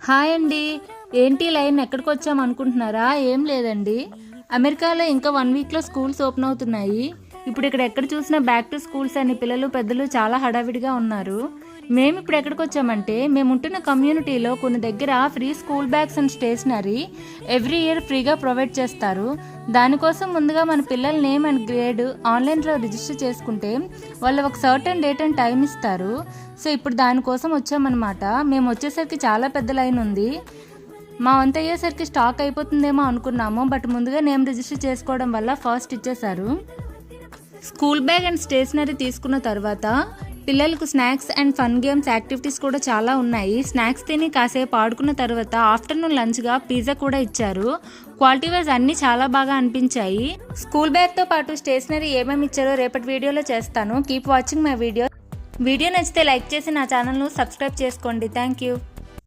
Hi అండి. ఏంటి line ఎక్కడికి వచ్చాం అనుకుంటున్నారా? ఏం లేదండి, అమెరికాలో ఇంకా 1 వీక్లో స్కూల్స్ ఓపెన్ అవుతున్నాయి. ఇప్పుడు ఇక్కడ ఎక్కడ చూసినా బ్యాక్ టు స్కూల్స్ అని పిల్లలు పెద్దలు చాలా హడావిడిగా ఉన్నారు. మేము ఇప్పుడు ఎక్కడికి వచ్చామంటే, మేము ఉంటున్న కమ్యూనిటీలో కొన్ని దగ్గర free school bags and stationery every year ఫ్రీగా ప్రొవైడ్ చేస్తారు. దానికోసం ముందుగా మన పిల్లల నేమ్ అండ్ గ్రేడ్ ఆన్లైన్లో రిజిస్టర్ చేసుకుంటే వాళ్ళు ఒక సర్టన్ డేట్ అండ్ టైం ఇస్తారు. సో ఇప్పుడు దానికోసం వచ్చామన్నమాట. మేము వచ్చేసరికి చాలా పెద్ద లైన్ ఉంది. మా వంత అయ్యేసరికి స్టాక్ అయిపోతుందేమో అనుకున్నాము, బట్ ముందుగా నేమ్ రిజిస్టర్ చేసుకోవడం వల్ల ఫస్ట్ ఇచ్చేశారు. స్కూల్ బ్యాగ్ అండ్ స్టేషనరీ తీసుకున్న తర్వాత పిల్లలకు snacks and fun games activities కూడా చాలా ఉన్నాయి. స్నాక్స్ తిని కాసేపు ఆడుకున్న తర్వాత ఆఫ్టర్నూన్ లంచ్గా పిజ్జా కూడా ఇచ్చారు. క్వాలిటీ వైజ్ అన్నీ చాలా బాగా అనిపించాయి. స్కూల్ బ్యాగ్తో పాటు స్టేషనరీ ఏమేమి ఇచ్చారో రేపటి వీడియోలో చేస్తాను. కీప్ వాచింగ్ మై వీడియో నచ్చితే లైక్ చేసి నా ఛానల్ను సబ్స్క్రైబ్ చేసుకోండి. Thank you.